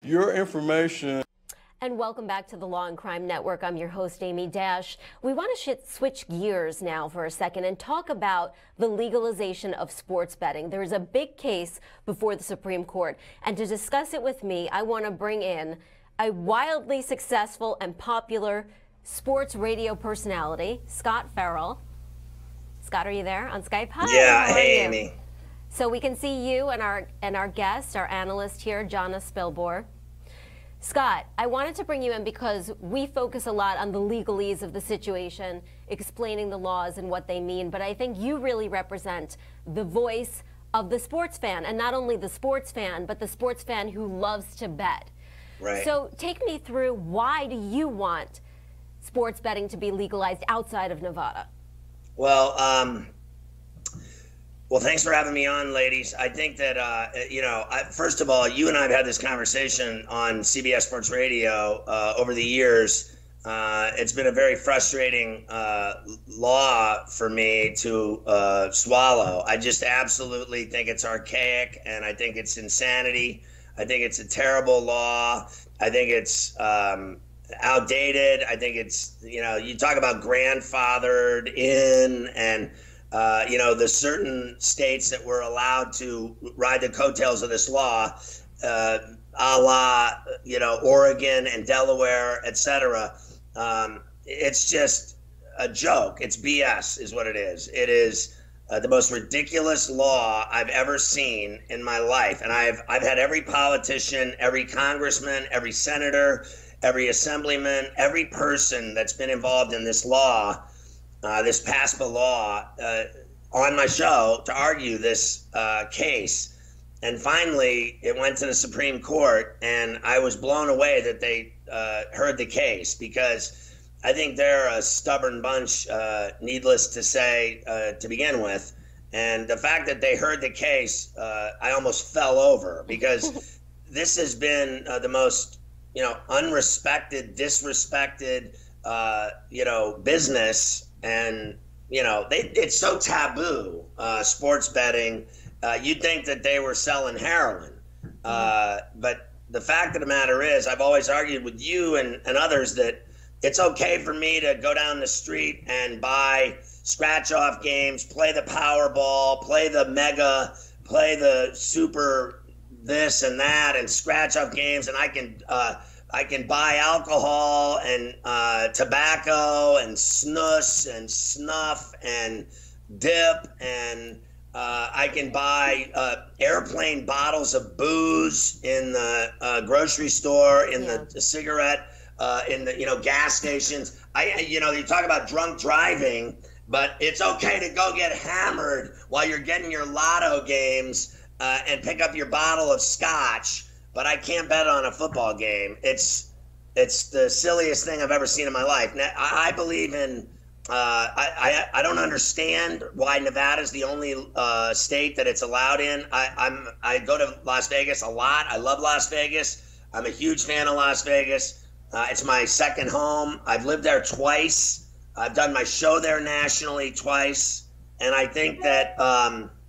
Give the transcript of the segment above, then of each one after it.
your information. And welcome back to the Law and Crime Network. I'm your host, Amy Dash. We want to switch gears now for a second and talk about the legalization of sports betting. There is a big case before the Supreme Court. And to discuss it with me, I want to bring in a wildly successful and popular sports radio personality, Scott Farrell. Scott, are you there on Skype? Hi. Yeah, hey, Amy. So we can see you and our guest, our analyst here, Jonna Spilbor. Scott, I wanted to bring you in because we focus a lot on the legalese of the situation, explaining the laws and what they mean, but I think you really represent the voice of the sports fan, and not only the sports fan, but the sports fan who loves to bet. Right. So take me through, why do you want sports betting to be legalized outside of Nevada? Well, thanks for having me on, ladies. I think that, first of all, you and I have had this conversation on CBS Sports Radio over the years. It's been a very frustrating law for me to swallow. I just absolutely think it's archaic, and I think it's insanity. I think it's a terrible law. I think it's outdated. I think it's, you talk about grandfathered in, and the certain states that were allowed to ride the coattails of this law, a la, Oregon and Delaware, et cetera. It's just a joke. It's BS is what it is. It is the most ridiculous law I've ever seen in my life. And I've had every politician, every congressman, every senator, every assemblyman, every person that's been involved in this law, this PASPA law, on my show to argue this case. And finally, it went to the Supreme Court, and I was blown away that they heard the case, because I think they're a stubborn bunch, needless to say, to begin with. And the fact that they heard the case, I almost fell over, because this has been the most, unrespected, disrespected, business. And, it's so taboo, sports betting. You'd think that they were selling heroin. But the fact of the matter is, I've always argued with you and others that it's okay for me to go down the street and buy scratch-off games, play the Powerball, play the Mega, play the Super this and that, and scratch-off games, and I can buy alcohol and tobacco and snus and snuff and dip, and I can buy airplane bottles of booze in the grocery store, in the cigarette, in the gas stations. You talk about drunk driving, but it's okay to go get hammered while you're getting your lotto games and pick up your bottle of scotch. But I can't bet on a football game. It's the silliest thing I've ever seen in my life. Now, I believe in. I don't understand why Nevada is the only state that it's allowed in. I go to Las Vegas a lot. I love Las Vegas. I'm a huge fan of Las Vegas. It's my second home. I've lived there twice. I've done my show there nationally twice, and I think that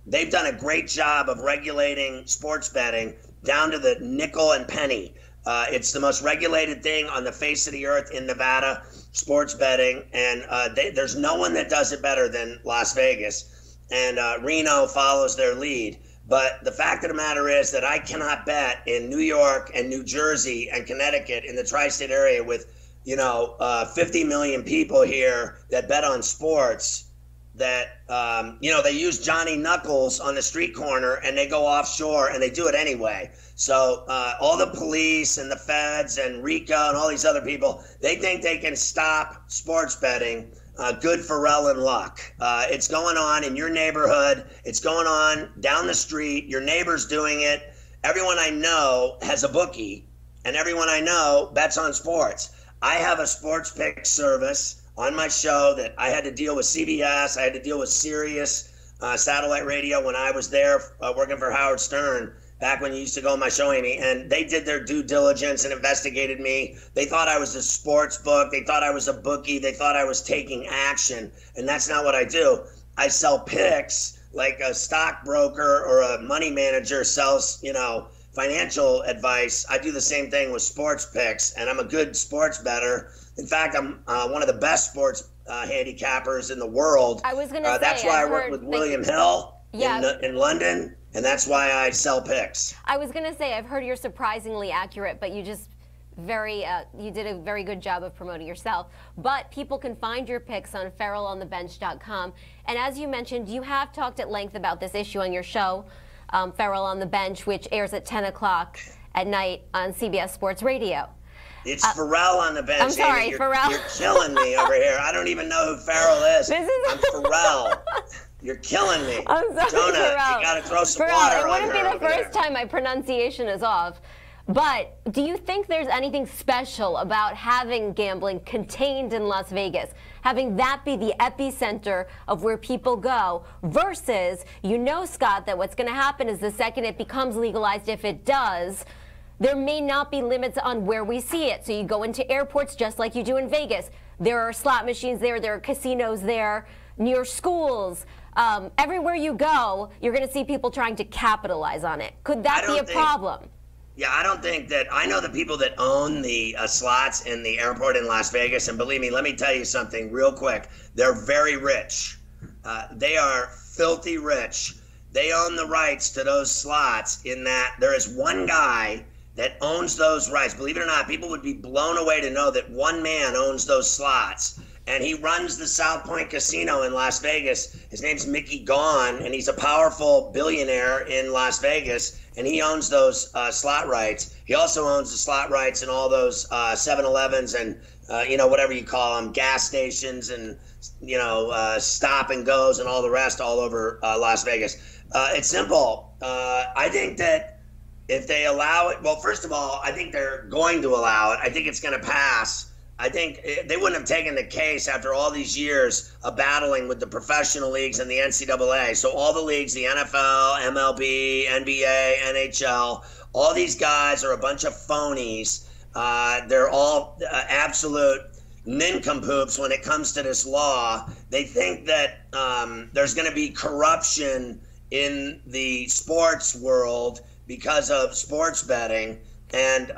they've done a great job of regulating sports betting down to the nickel and penny. It's the most regulated thing on the face of the earth in Nevada, sports betting, and there's no one that does it better than Las Vegas, and Reno follows their lead. But the fact of the matter is that I cannot bet in New York and New Jersey and Connecticut, in the tri-state area with 50 million people here that bet on sports, that they use Johnny Knuckles on the street corner and they go offshore and they do it anyway. So all the police and the feds and RICO and all these other people, they think they can stop sports betting. Good Farrell and luck. It's going on in your neighborhood. It's going on down the street. Your neighbor's doing it. Everyone I know has a bookie, and everyone I know bets on sports. I have a sports pick service on my show that I had to deal with CBS. I had to deal with Sirius satellite radio when I was there working for Howard Stern, back when you used to go on my show, Amy, and they did their due diligence and investigated me. They thought I was a sports book. They thought I was a bookie. They thought I was taking action, and that's not what I do. I sell picks like a stockbroker or a money manager sells, financial advice, I do the same thing with sports picks, and I'm a good sports bettor. In fact, I'm one of the best sports handicappers in the world. I was going to say, that's why I work with William Hill in London, and that's why I sell picks. I was going to say, I've heard you're surprisingly accurate, but you just you did a very good job of promoting yourself. But people can find your picks on FarrellOnTheBench.com. And as you mentioned, you have talked at length about this issue on your show, Farrell on the Bench, which airs at 10 o'clock at night on CBS Sports Radio. It's Farrell on the Bench. I'm sorry, Amy, Farrell. You're killing me over here. I don't even know who Farrell is. I'm Farrell. You're killing me. I'm sorry, Jonna, Farrell. you got to throw some Farrell, water on her. It wouldn't be the first time my pronunciation is off. But do you think there's anything special about having gambling contained in Las Vegas, having that be the epicenter of where people go, versus, Scott, that what's going to happen is the second it becomes legalized, if it does, there may not be limits on where we see it. So you go into airports just like you do in Vegas. There are slot machines there. There are casinos there, near schools. Everywhere you go, you're going to see people trying to capitalize on it. Could that be a problem? Yeah, I don't think that. I know the people that own the slots in the airport in Las Vegas, and believe me, let me tell you something real quick. They're very rich. They are filthy rich. They own the rights to those slots, in that there is one guy that owns those rights. Believe it or not, people would be blown away to know that one man owns those slots. And he runs the South Point Casino in Las Vegas. His name's Mickey Gone, and he's a powerful billionaire in Las Vegas, and he owns those slot rights. He also owns the slot rights in all those 7-Elevens and, whatever you call them, gas stations and, stop and goes and all the rest all over Las Vegas. It's simple. I think that if they allow it, well, first of all, I think they're going to allow it. I think it's going to pass. I think they wouldn't have taken the case after all these years of battling with the professional leagues and the NCAA. So all the leagues, the NFL, MLB, NBA, NHL, all these guys are a bunch of phonies. They're all absolute nincompoops when it comes to this law. They think that there's going to be corruption in the sports world because of sports betting. And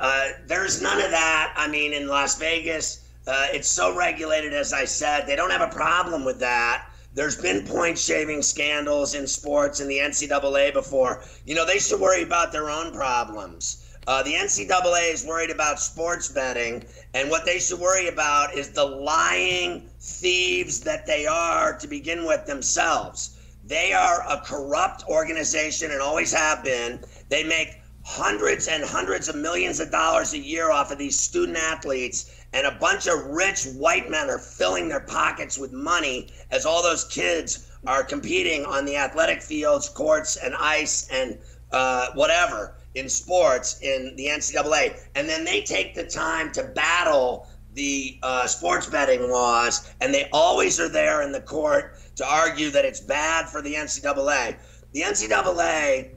there's none of that. I mean, in Las Vegas, it's so regulated, as I said. They don't have a problem with that. There's been point-shaving scandals in sports in the NCAA before. They should worry about their own problems. The NCAA is worried about sports betting, and what they should worry about is the lying thieves that they are to begin with themselves. They are a corrupt organization and always have been. They make hundreds and hundreds of millions of dollars a year off of these student athletes, and a bunch of rich white men are filling their pockets with money as all those kids are competing on the athletic fields, courts, and ice, and whatever in sports in the NCAA. And then they take the time to battle the sports betting laws, and they always are there in the court to argue that it's bad for the NCAA. The NCAA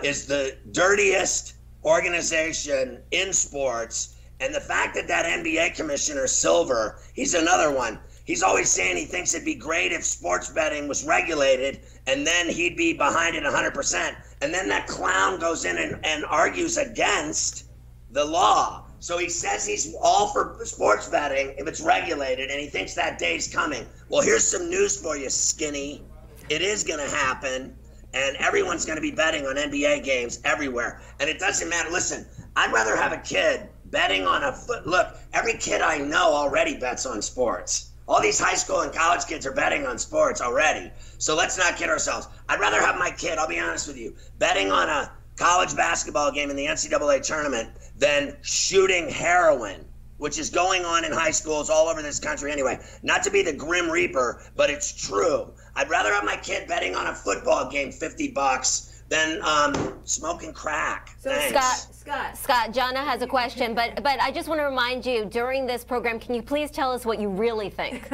is the dirtiest organization in sports. And the fact that NBA commissioner, Silver, he's another one. He's always saying he thinks it'd be great if sports betting was regulated, and then he'd be behind it 100%. And then that clown goes in and argues against the law. So he says he's all for sports betting if it's regulated, and he thinks that day's coming. Well, here's some news for you, skinny. It is going to happen. And everyone's going to be betting on NBA games everywhere. And it doesn't matter. Listen, I'd rather have a kid betting on a foot. Look, every kid I know already bets on sports. All these high school and college kids are betting on sports already. So let's not kid ourselves. I'd rather have my kid, I'll be honest with you, betting on a college basketball game in the NCAA tournament than shooting heroin, which is going on in high schools all over this country anyway. Not to be the Grim Reaper, but it's true. I'd rather have my kid betting on a football game $50 than smoking crack. So Thanks. Scott, Jonna has a question, but I just want to remind you, during this program, can you please tell us what you really think?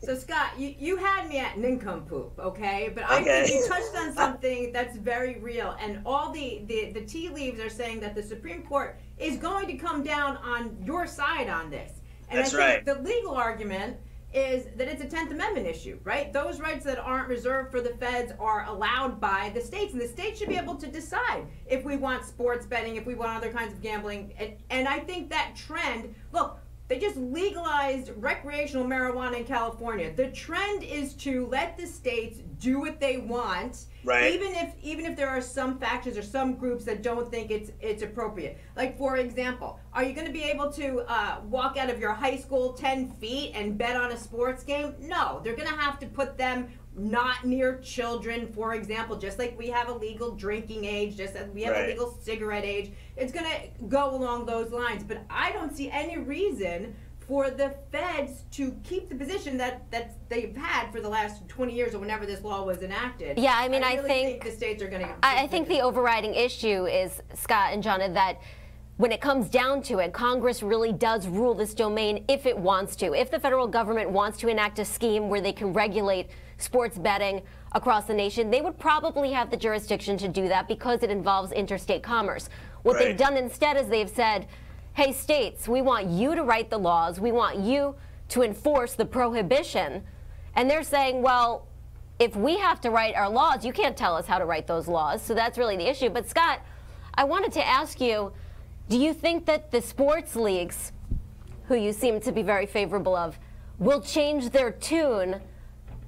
So Scott, you had me at nincompoop, okay? But I think you touched on something that's very real, and all the tea leaves are saying that the Supreme Court is going to come down on your side on this. And That's I think right. the legal argument is that it's a 10th Amendment issue, right? Those rights that aren't reserved for the feds are allowed by the states, and the states should be able to decide if we want sports betting, if we want other kinds of gambling. And I think that trend, look, they just legalized recreational marijuana in California. The trend is to let the states do what they want, right, even if there are some factions or some groups that don't think it's appropriate. Like, for example, are you going to be able to walk out of your high school 10 feet and bet on a sports game? No, they're going to have to put them not near children, for example, just like we have a legal drinking age, just as we have a legal cigarette age. It's going to go along those lines. But I don't see any reason for the feds to keep the position that they've had for the last 20 years or whenever this law was enacted. Yeah, I mean, I really think the states are going to... I think the overriding issue is, Scott and Jonna, that when it comes down to it, Congress really does rule this domain if it wants to. If the federal government wants to enact a scheme where they can regulate sports betting across the nation, they would probably have the jurisdiction to do that because it involves interstate commerce. What they've done instead is they've said, hey, states, we want you to write the laws. We want you to enforce the prohibition. And they're saying, well, if we have to write our laws, you can't tell us how to write those laws. So that's really the issue. But, Scott, I wanted to ask you, do you think that the sports leagues, who you seem to be very favorable of, will change their tune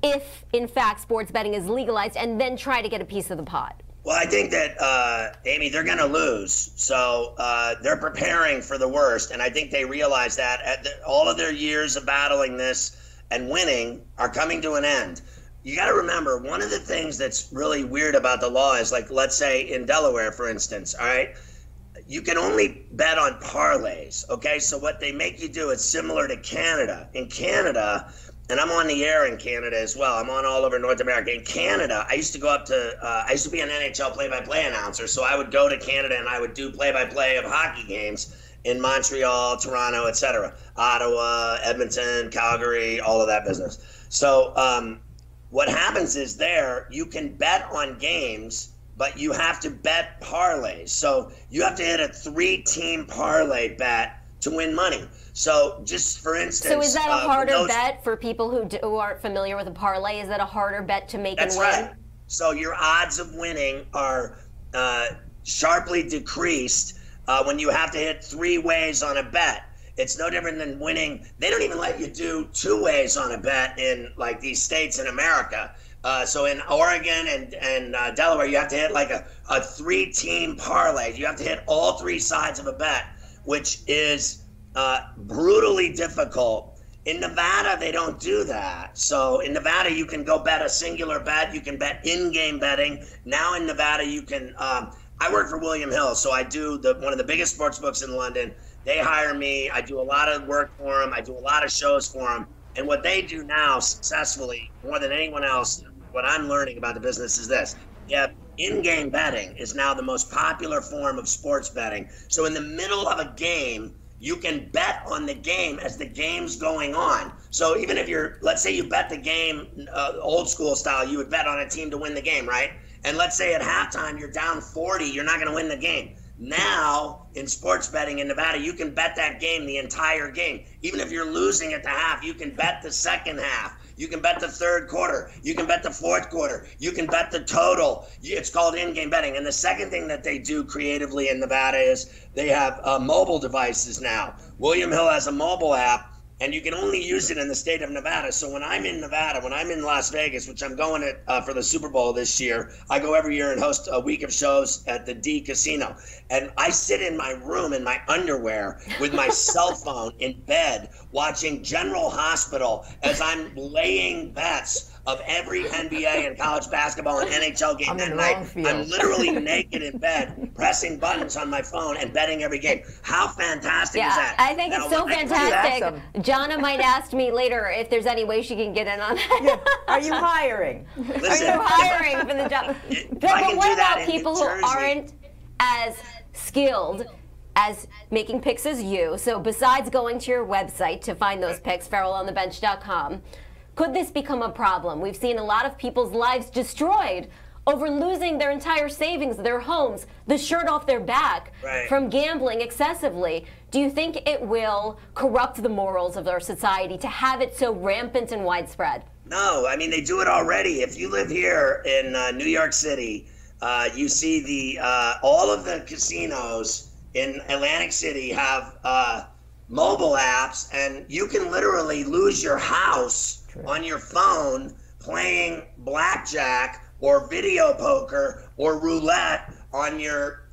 if, in fact, sports betting is legalized and then try to get a piece of the pot? Well, I think that, Amy, they're going to lose. So they're preparing for the worst. And I think they realize that all of their years of battling this and winning are coming to an end. You got to remember, one of the things that's really weird about the law is, like, let's say in Delaware, for instance, all right, you can only bet on parlays. OK, so what they make you do is similar to Canada. In Canada, and I'm on the air in Canada as well. I'm on all over North America. In Canada, I used to go up to, I used to be an NHL play-by-play announcer. So I would go to Canada and I would do play-by-play of hockey games in Montreal, Toronto, etc., Ottawa, Edmonton, Calgary, all of that business. So what happens is there, you can bet on games, but you have to bet parlays. So you have to hit a 3-team parlay bet to win money. So just for instance... So is that a harder bet for people who aren't familiar with a parlay? Is that a harder bet to make and win? That's right. So your odds of winning are sharply decreased when you have to hit 3 ways on a bet. It's no different than winning. They don't even let you do 2 ways on a bet in, like, these states in America. So in Oregon and Delaware, you have to hit like a 3-team parlay. You have to hit all 3 sides of a bet, which is brutally difficult. In Nevada, they don't do that. So in Nevada, you can go bet a singular bet. You can bet in-game betting. Now in Nevada, you can. I work for William Hill, so I do one of the biggest sports books in London. They hire me. I do a lot of work for them. I do a lot of shows for them. And what they do now successfully, more than anyone else, what I'm learning about the business is this. Yeah, in-game betting is now the most popular form of sports betting. So in the middle of a game, you can bet on the game as the game's going on. So even if let's say you bet the game old school style, you would bet on a team to win the game, right? And let's say at halftime, you're down 40, you're not going to win the game. Now, in sports betting in Nevada, you can bet that game the entire game. Even if you're losing at the half, you can bet the second half. You can bet the third quarter. You can bet the fourth quarter. You can bet the total. It's called in-game betting. And the second thing that they do creatively in Nevada is they have mobile devices now. William Hill has a mobile app, and you can only use it in the state of Nevada. So when I'm in Nevada, when I'm in Las Vegas, which I'm going for the Super Bowl this year, I go every year and host a week of shows at the D Casino. And I sit in my room in my underwear with my cell phone in bed watching General Hospital as I'm laying bets of every NBA and college basketball and NHL game that night. I'm literally naked in bed, pressing buttons on my phone and betting every game. How fantastic is that? I think it's so fantastic. Awesome. Jonna might ask me later if there's any way she can get in on that. Yeah. Are you hiring? Listen, are you hiring for the job? But what about people who aren't as skilled as making picks as you? So besides going to your website to find those picks, farrellonthebench.com, could this become a problem? We've seen a lot of people's lives destroyed over losing their entire savings, their homes, the shirt off their back from gambling excessively. Do you think it will corrupt the morals of our society to have it so rampant and widespread? No, I mean, they do it already. If you live here in New York City, you see all of the casinos in Atlantic City have mobile apps, and you can literally lose your house on your phone playing blackjack or video poker or roulette on your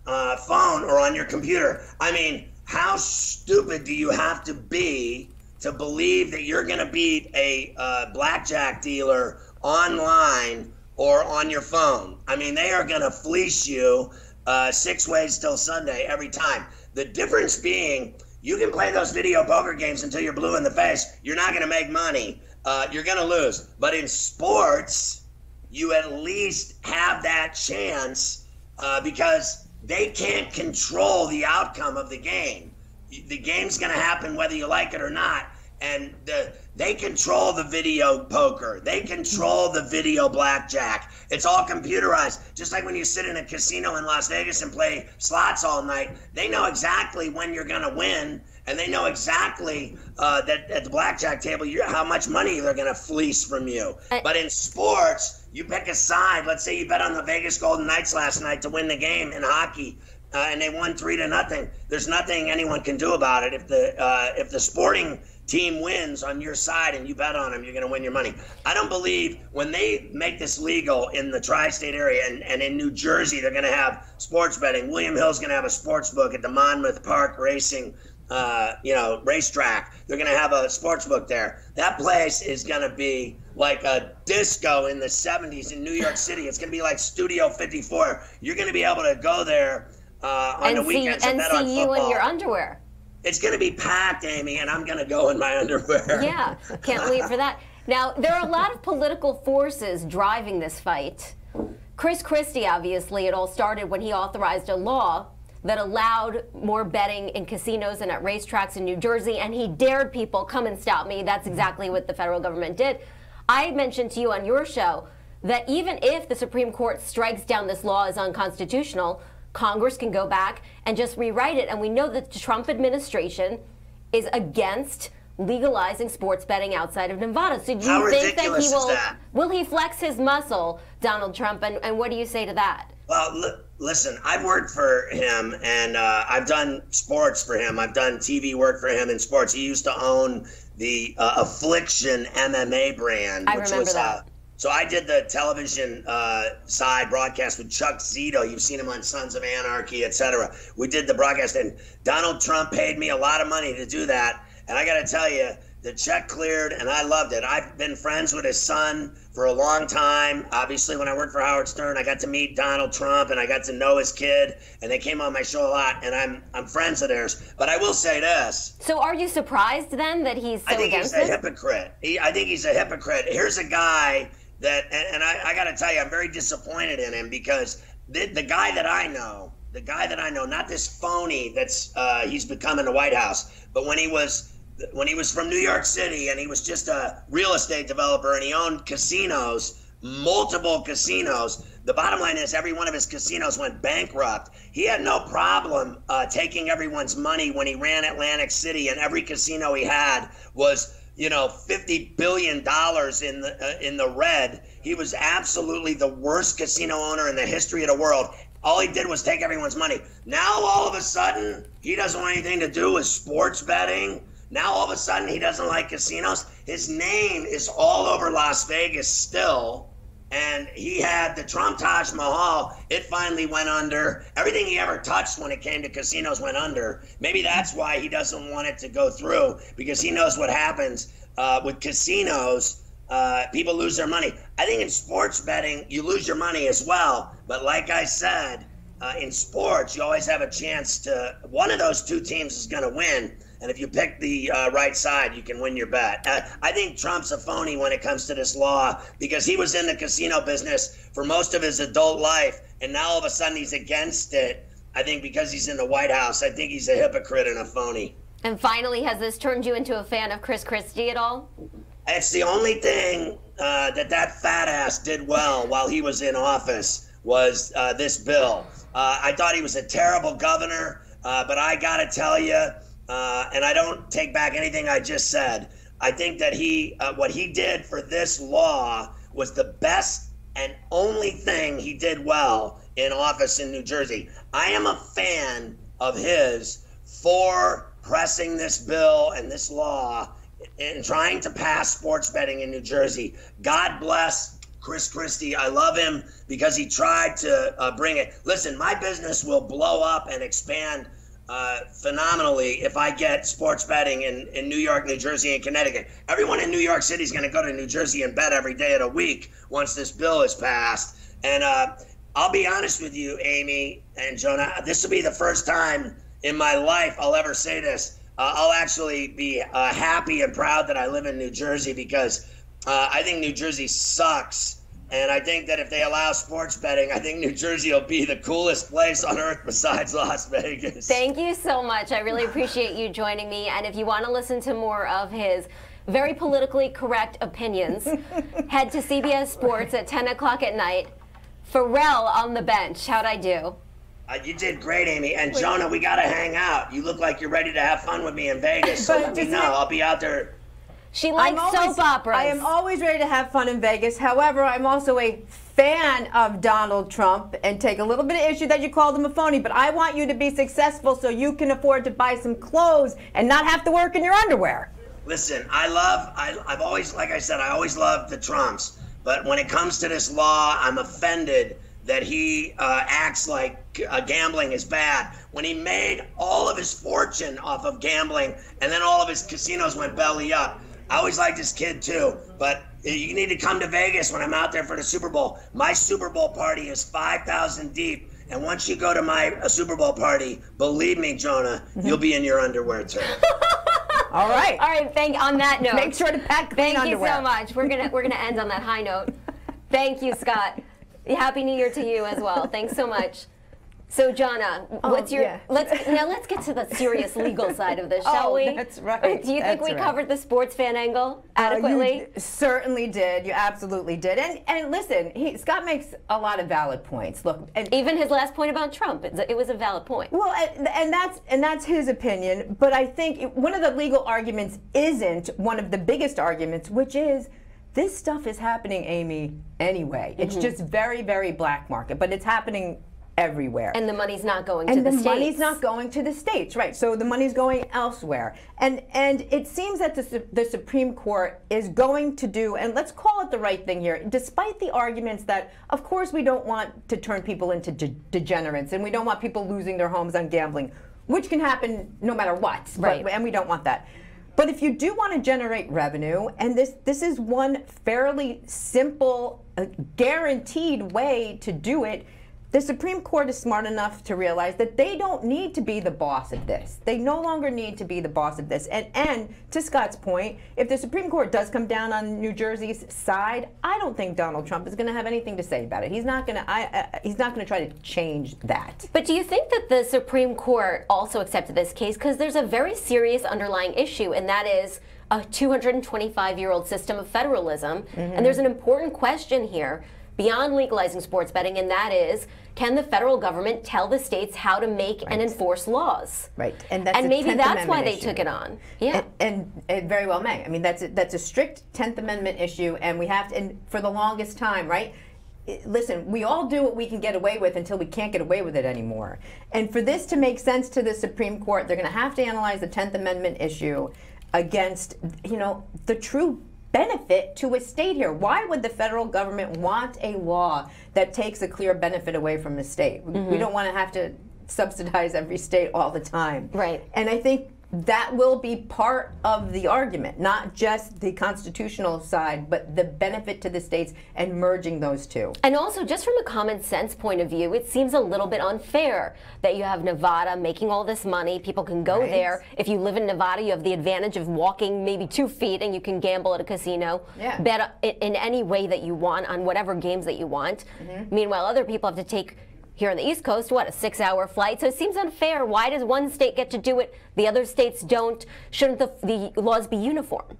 phone or on your computer. I mean, how stupid do you have to be to believe that you're going to beat a blackjack dealer online or on your phone? I mean, they are going to fleece you 6 ways till Sunday every time. The difference being, you can play those video poker games until you're blue in the face. You're not going to make money. You're going to lose. But in sports, you at least have that chance because they can't control the outcome of the game. The game's going to happen whether you like it or not. And they control the video poker. They control the video blackjack. It's all computerized. Just like when you sit in a casino in Las Vegas and play slots all night, they know exactly when you're going to win, and they know exactly that at the blackjack table how much money they're going to fleece from you. But in sports, you pick a side. Let's say you bet on the Vegas Golden Knights last night to win the game in hockey, and they won 3-0. There's nothing anyone can do about it. If the sporting team wins on your side and you bet on them, you're going to win your money. I don't believe when they make this legal in the tri-state area and in New Jersey, they're going to have sports betting. William Hill's going to have a sports book at the Monmouth Park Racing racetrack. They're going to have a sports book there. That place is going to be like a disco in the 70s in New York City. It's going to be like Studio 54. You're going to be able to go there on the weekends and bet on football. You in your underwear. It's going to be packed, Amy, and I'm going to go in my underwear. Yeah, can't wait for that. Now, there are a lot of political forces driving this fight. Chris Christie, obviously, it all started when he authorized a law that allowed more betting in casinos and at racetracks in New Jersey, and he dared people, come and stop me. That's exactly what the federal government did. I mentioned to you on your show that even if the Supreme Court strikes down this law as unconstitutional, Congress can go back and just rewrite it. And we know that the Trump administration is against legalizing sports betting outside of Nevada. So do you think that will he flex his muscle, Donald Trump? And what do you say to that? Well, listen, I've worked for him, and I've done sports for him. I've done TV work for him in sports. He used to own the Affliction MMA brand. I remember that. So I did the television side broadcast with Chuck Zito. You've seen him on Sons of Anarchy, etc. We did the broadcast, and Donald Trump paid me a lot of money to do that. And I got to tell you, the check cleared, and I loved it. I've been friends with his son for a long time. Obviously, when I worked for Howard Stern, I got to meet Donald Trump, and I got to know his kid, and they came on my show a lot, and I'm friends of theirs. But I will say this. So are you surprised, then, that he's so against it? I think he's a hypocrite. I think he's a hypocrite. Here's a guy that, and I got to tell you, I'm very disappointed in him because the guy that I know, not this phony that's he's become in the White House, but when he was from New York City and he was just a real estate developer and he owned casinos, multiple casinos. The bottom line is every one of his casinos went bankrupt. He had no problem taking everyone's money when he ran Atlantic City, and every casino he had was, $50 billion in the red. He was absolutely the worst casino owner in the history of the world. All he did was take everyone's money. Now all of a sudden he doesn't want anything to do with sports betting. Now all of a sudden he doesn't like casinos. His name is all over Las Vegas still. And he had the Trump Taj Mahal. It finally went under. Everything he ever touched when it came to casinos went under. Maybe that's why he doesn't want it to go through, because he knows what happens with casinos. People lose their money. I think in sports betting, you lose your money as well. But like I said, in sports, you always have a chance to, one of those two teams is going to win. And if you pick the right side, you can win your bet. I think Trump's a phony when it comes to this law, because he was in the casino business for most of his adult life, and now all of a sudden he's against it. I think because he's in the White House, I think he's a hypocrite and a phony. And finally, has this turned you into a fan of Chris Christie at all? It's the only thing that fat ass did well while he was in office. was this bill. I thought he was a terrible governor, but I got to tell you, and I don't take back anything I just said, I think that what he did for this law was the best and only thing he did well in office in New Jersey. I am a fan of his for pressing this bill and this law and trying to pass sports betting in New Jersey. God bless Chris Christie. I love him because he tried to bring it. Listen, my business will blow up and expand phenomenally if I get sports betting in New York, New Jersey, and Connecticut. Everyone in New York City is going to go to New Jersey and bet every day of the week once this bill is passed. And I'll be honest with you, Amy and Jonna, this will be the first time in my life I'll ever say this. I'll actually be happy and proud that I live in New Jersey because I think New Jersey sucks. And I think that if they allow sports betting, I think New Jersey will be the coolest place on earth besides Las Vegas. Thank you so much. I really appreciate you joining me. And if you want to listen to more of his very politically correct opinions, head to CBS Sports at 10 o'clock at night. Farrell on the bench. How'd I do? You did great, Amy. And Jonna, we got to hang out. You look like you're ready to have fun with me in Vegas. So let me know. I'll be out there. She likes soap operas. I am always ready to have fun in Vegas. However, I'm also a fan of Donald Trump and take a little bit of issue that you called him a phony, but I want you to be successful so you can afford to buy some clothes and not have to work in your underwear. Listen, I've always, like I said, I always loved the Trumps. But when it comes to this law, I'm offended that he acts like gambling is bad. When he made all of his fortune off of gambling and then all of his casinos went belly up. I always liked this kid too, but you need to come to Vegas when I'm out there for the Super Bowl. My Super Bowl party is 5,000 deep, and once you go to my Super Bowl party, believe me, Jonna, you'll be in your underwear too. All right. All right. On that note, make sure to pack clean underwear. Thank you so much. We're gonna end on that high note. Thank you, Scott. Happy New Year to you as well. Thanks so much. So, Jonna, what's your? Yeah. Let's get to the serious legal side of this, shall we? That's right. Do you think we covered the sports fan angle adequately? You certainly did. You absolutely did. And listen, Scott makes a lot of valid points. Look, and even his last point about Trump, it was a valid point. Well, and that's his opinion. But I think one of the legal arguments isn't one of the biggest arguments, which is this stuff is happening, Amy, anyway. It's just very, very black market, but it's happening everywhere. And the money's not going to the states. And the money's not going to the states, right. So the money's going elsewhere. And it seems that the Supreme Court is going to do, and let's call it the right thing here, despite the arguments that, of course, we don't want to turn people into degenerates, and we don't want people losing their homes on gambling, which can happen no matter what, right. And we don't want that. But if you do want to generate revenue, and this is one fairly simple, guaranteed way to do it, the Supreme Court is smart enough to realize that they don't need to be the boss of this. They no longer need to be the boss of this. And to Scott's point, if the Supreme Court does come down on New Jersey's side, I don't think Donald Trump is going to have anything to say about it. He's not going to try to change that. But do you think that the Supreme Court also accepted this case? Because there's a very serious underlying issue, and that is a 225-year-old system of federalism. And there's an important question here beyond legalizing sports betting, and that is, can the federal government tell the states how to make and enforce laws? Right, and maybe that's why they took it on. Yeah, and very well may. I mean, that's a strict 10th Amendment issue, and we have to. And for the longest time, right? Listen, we all do what we can get away with until we can't get away with it anymore. And for this to make sense to the Supreme Court, they're going to have to analyze the 10th Amendment issue against, the true benefit to a state here. Why would the federal government want a law that takes a clear benefit away from a state? We don't want to have to subsidize every state all the time. Right. And I think that will be part of the argument, not just the constitutional side, but the benefit to the states and merging those two. And also, just from a common sense point of view, it seems a little bit unfair that you have Nevada making all this money. People can go there. If you live in Nevada, you have the advantage of walking maybe 2 feet and you can gamble at a casino, bet in any way that you want on whatever games that you want. Meanwhile, other people have to take, here on the East Coast, what, a 6-hour flight? So it seems unfair. Why does one state get to do it, the other states don't? Shouldn't the laws be uniform?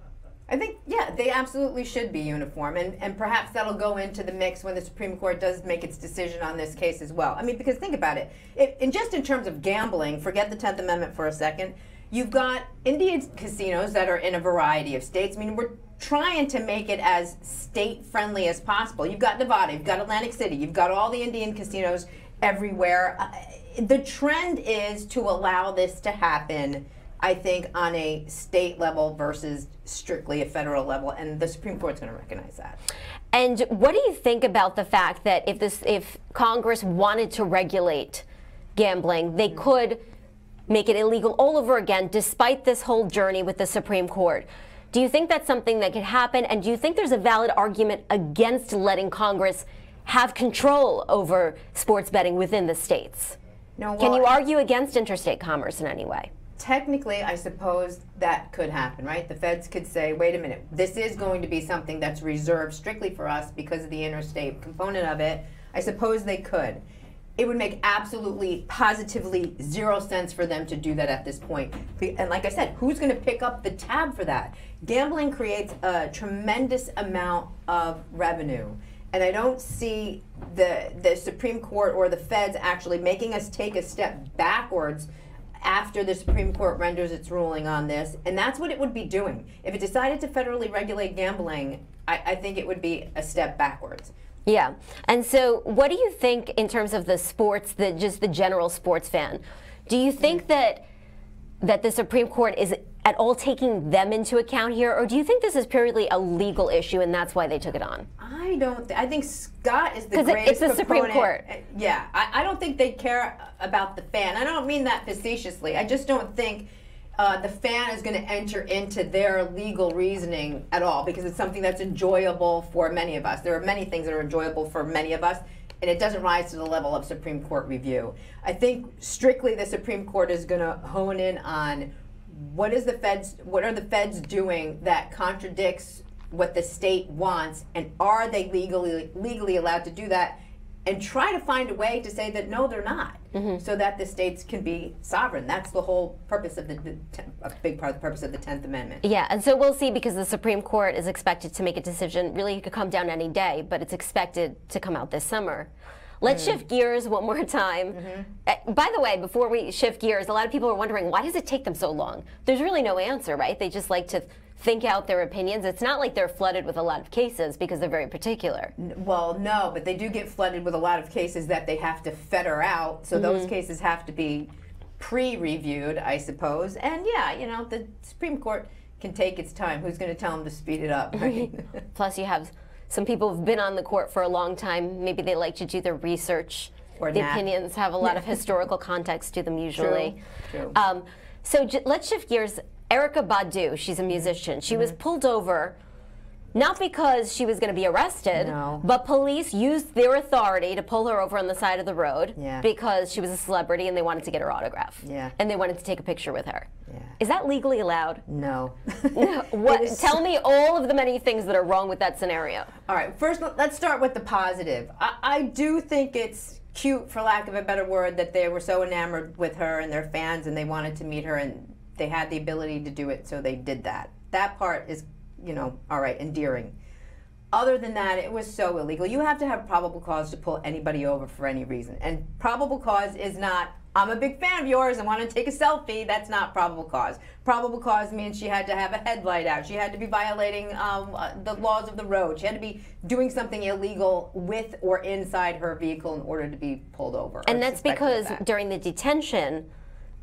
I think, yeah, they absolutely should be uniform, and perhaps that'll go into the mix when the Supreme Court does make its decision on this case as well. I mean, because think about it, and just in terms of gambling, forget the 10th Amendment for a second, you've got Indian casinos that are in a variety of states. I mean, we're trying to make it as state-friendly as possible. You've got Nevada, you've got Atlantic City, you've got all the Indian casinos everywhere. The trend is to allow this to happen, I think, on a state level versus strictly a federal level, and the Supreme Court's going to recognize that. And what do you think about the fact that if Congress wanted to regulate gambling, they could make it illegal all over again, despite this whole journey with the Supreme Court? Do you think that's something that could happen, and do you think there's a valid argument against letting Congress have control over sports betting within the states? No, well, can you argue against interstate commerce in any way? Technically, I suppose that could happen, right? The feds could say, wait a minute, this is going to be something that's reserved strictly for us because of the interstate component of it. I suppose they could. It would make absolutely, positively zero sense for them to do that at this point. And like I said, who's going to pick up the tab for that? Gambling creates a tremendous amount of revenue. And I don't see the Supreme Court or the feds actually making us take a step backwards after the Supreme Court renders its ruling on this, and that's what it would be doing. If it decided to federally regulate gambling, I think it would be a step backwards. Yeah, and so what do you think in terms of the sports, just the general sports fan? Do you think that the Supreme Court is at all taking them into account here, or do you think this is purely a legal issue and that's why they took it on? I think Scott is the greatest it's the Supreme Court. Yeah, I don't think they care about the fan. I don't mean that facetiously. I just don't think the fan is going to enter into their legal reasoning at all, because it's something that's enjoyable for many of us. There are many things that are enjoyable for many of us, and it doesn't rise to the level of Supreme Court review. I think strictly the Supreme Court is going to hone in on what are the feds doing that contradicts what the state wants, and are they legally allowed to do that, and try to find a way to say that no, they're not, so that the states can be sovereign. That's the whole purpose of a big part of the purpose of the 10th Amendment. Yeah, and so we'll see, because the Supreme Court is expected to make a decision. Really, it could come down any day, but it's expected to come out this summer. Let's shift gears one more time. By the way, before we shift gears, a lot of people are wondering, why does it take them so long? There's really no answer, right? They just like to think out their opinions. It's not like they're flooded with a lot of cases because they're very particular. Well, no, but they do get flooded with a lot of cases that they have to fetter out. So those cases have to be pre-reviewed, I suppose. And yeah, you know, the Supreme Court can take its time. Who's going to tell them to speed it up? Right? Plus, you have some people who've been on the court for a long time. Maybe they like to do their research. Or the opinions have a lot of historical context to them usually. True. So let's shift gears. Erykah Badu, she's a musician. She was pulled over not because she was going to be arrested, but police used their authority to pull her over on the side of the road because she was a celebrity and they wanted to get her autograph. And they wanted to take a picture with her. Is that legally allowed? No. Tell me all of the many things that are wrong with that scenario. All right, first let's start with the positive. I do think it's cute, for lack of a better word, that they were so enamored with her and their fans and they wanted to meet her and they had the ability to do it, so they did that. That part is, you know, all right, endearing. Other than that, it was so illegal. You have to have probable cause to pull anybody over for any reason. And probable cause is not, I'm a big fan of yours, I want to take a selfie. That's not probable cause. Probable cause means she had to have a headlight out. She had to be violating the laws of the road. She had to be doing something illegal with or inside her vehicle in order to be pulled over. And that's because during the detention,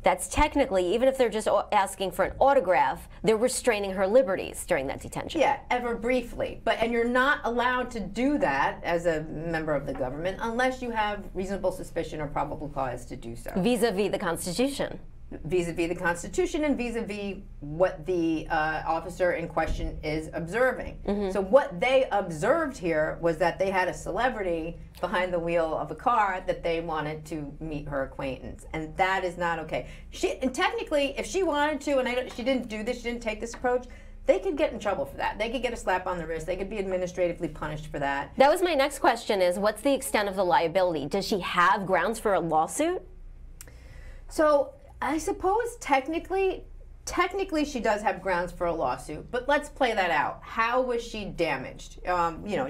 that's technically, even if they're just asking for an autograph, they're restraining her liberties during that detention. Yeah, ever briefly. And you're not allowed to do that as a member of the government unless you have reasonable suspicion or probable cause to do so. Vis-a-vis the Constitution. Vis-a-vis the Constitution and vis-a-vis what the officer in question is observing. So what they observed here was that they had a celebrity behind the wheel of a car that they wanted to meet her acquaintance, and that is not okay. And technically, if she wanted to, and she didn't do this, she didn't take this approach, they could get in trouble for that. They could get a slap on the wrist. They could be administratively punished for that. That was my next question, is what's the extent of the liability? Does she have grounds for a lawsuit? So I suppose technically technically she does have grounds for a lawsuit, but let's play that out. How was she damaged? You know,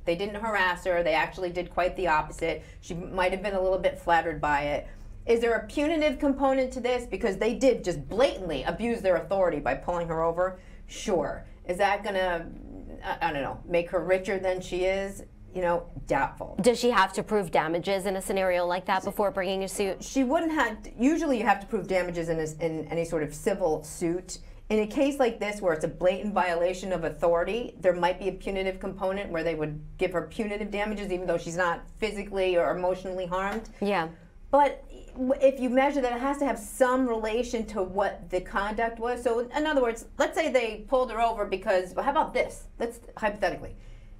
they didn't harass her. They actually did quite the opposite. She might have been a little bit flattered by it. Is there a punitive component to this? Because they did just blatantly abuse their authority by pulling her over. Sure. Is that gonna, I don't know, make her richer than she is? You know, doubtful. Does she have to prove damages in a scenario like that before bringing a suit? She wouldn't have. Usually, you have to prove damages in any sort of civil suit. In a case like this, where it's a blatant violation of authority, there might be a punitive component where they would give her punitive damages, even though she's not physically or emotionally harmed. Yeah. But if you measure that, it has to have some relation to what the conduct was. So, in other words, let's say they pulled her over because. Well, how about this? Let's hypothetically.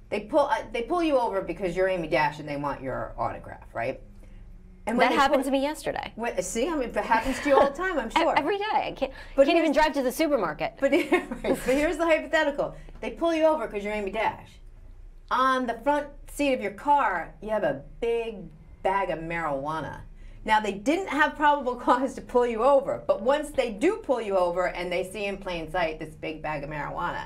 They pull you over because you're Amy Dash and they want your autograph, right? And that happened to me yesterday. See, I mean, it happens to you all the time, I'm sure. Every day. I can't even drive to the supermarket. But here's the hypothetical. They pull you over because you're Amy Dash. On the front seat of your car, you have a big bag of marijuana. Now, they didn't have probable cause to pull you over, but once they do pull you over and they see in plain sight this big bag of marijuana,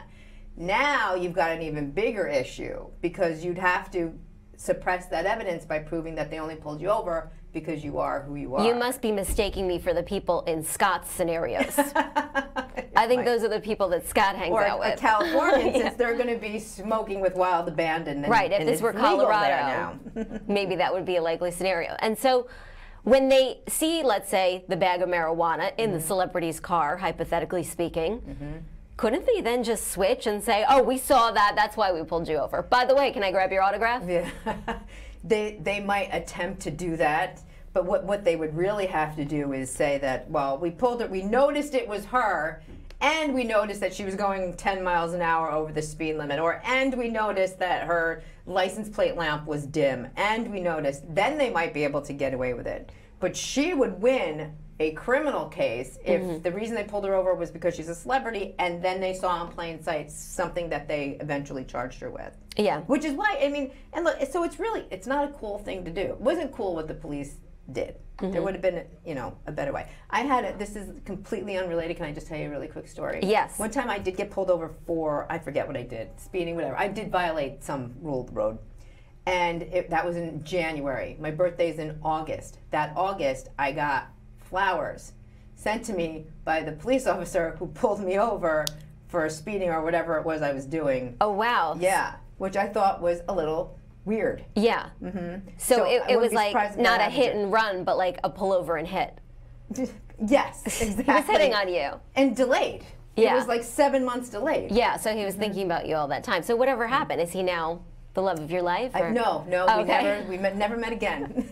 now you've got an even bigger issue because you'd have to suppress that evidence by proving that they only pulled you over because you are who you are. You must be mistaking me for the people in Scott's scenarios. I think those are the people that Scott hangs out with. Or a Californian, since they're going to be smoking with wild abandon. Right, if this were Colorado, maybe that would be a likely scenario. And so when they see, let's say, the bag of marijuana in the celebrity's car, hypothetically speaking, couldn't they then just switch and say, oh, we saw that, that's why we pulled you over. By the way, can I grab your autograph? Yeah. They might attempt to do that, but what they would really have to do is say that, well, we pulled it, we noticed it was her, and we noticed that she was going 10 miles an hour over the speed limit, and we noticed that her license plate lamp was dim, and we noticed, then they might be able to get away with it. But she would win a criminal case if the reason they pulled her over was because she's a celebrity, and then they saw in plain sight something that they eventually charged her with. Yeah. Which is why, I mean, and look, so it's not a cool thing to do. It wasn't cool what the police did. There would have been, you know, a better way. This is completely unrelated. Can I just tell you a really quick story? Yes. One time I did get pulled over for, I forget what I did, speeding, whatever. I did violate some rule of the road. And that was in January. My birthday's in August. That August, I got flowers sent to me by the police officer who pulled me over for speeding or whatever it was I was doing. Oh, wow. Yeah, which I thought was a little weird. Yeah. So it was like not a hit and run, but like a pull over and hit. Yes, exactly. He was hitting on you. And delayed. Yeah. It was like 7 months delayed. Yeah, so he was thinking about you all that time. So whatever happened, is he now the love of your life? No, Okay. we never met again.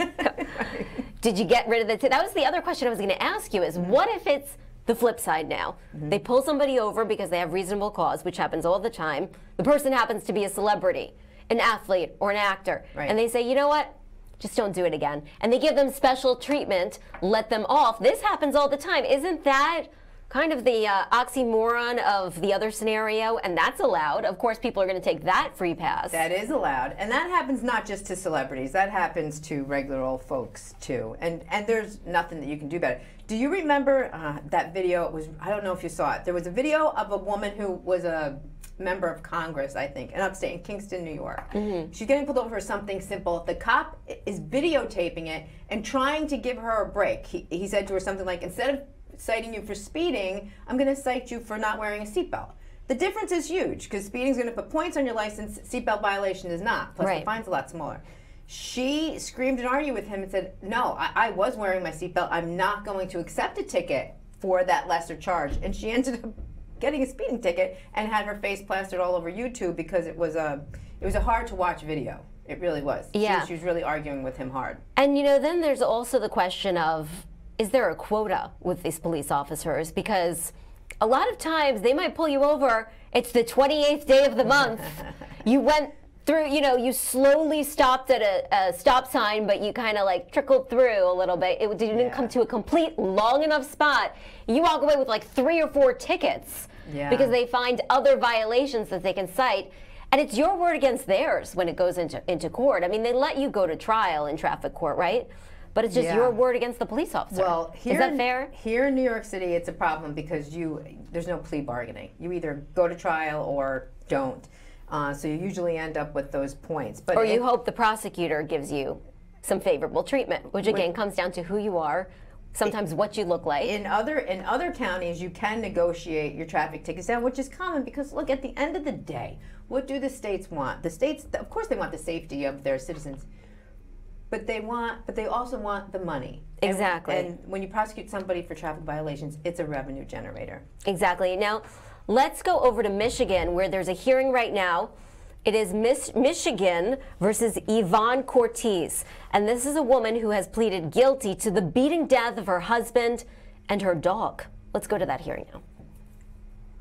Did you get rid of that was the other question I was going to ask you is what if it's the flip side now? They pull somebody over because they have reasonable cause, which happens all the time. The person happens to be a celebrity, an athlete, or an actor. Right. And they say, you know what? Just don't do it again. And they give them special treatment, let them off. This happens all the time. Isn't that kind of the oxymoron of the other scenario? And that's allowed. Of course, people are going to take that free pass. That is allowed. And that happens not just to celebrities. That happens to regular old folks, too. And there's nothing that you can do about it. Do you remember that video? It was, I don't know if you saw it. There was a video of a woman who was a member of Congress, I think, in upstate in Kingston, New York. She's getting pulled over for something simple. The cop is videotaping it and trying to give her a break. He said to her something like, instead of citing you for speeding, I'm going to cite you for not wearing a seatbelt. The difference is huge because speeding is going to put points on your license. Seatbelt violation is not. Plus, the fine's a lot smaller. She screamed and argued with him and said, no, I was wearing my seatbelt. I'm not going to accept a ticket for that lesser charge. And she ended up getting a speeding ticket and had her face plastered all over YouTube because it was a hard to watch video. It really was. Yeah. She was really arguing with him hard. And you know, then there's also the question of, is there a quota with these police officers? Because a lot of times they might pull you over, it's the 28th day of the month. You went through, you know, you slowly stopped at a stop sign, but you kind of like trickled through a little bit. It didn't come to a complete long enough spot. You walk away with like 3 or 4 tickets because they find other violations that they can cite. And it's your word against theirs when it goes into court. I mean, they let you go to trial in traffic court, right? but it's just Yeah. your word against the police officer. Well, is that fair? Here in New York City, it's a problem because there's no plea bargaining. You either go to trial or don't. So you usually end up with those points. But or you hope the prosecutor gives you some favorable treatment, which again comes down to who you are, sometimes what you look like. In other counties, you can negotiate your traffic tickets down, which is common because, look, at the end of the day, what do the states want? The states, of course, they want the safety of their citizens, but they also want the money. Exactly. And when you prosecute somebody for traffic violations, it's a revenue generator. Exactly. Now, let's go over to Michigan, where there's a hearing right now. It is Michigan versus Yvonne Cortez. And this is a woman who has pleaded guilty to the beating death of her husband and her dog. Let's go to that hearing now.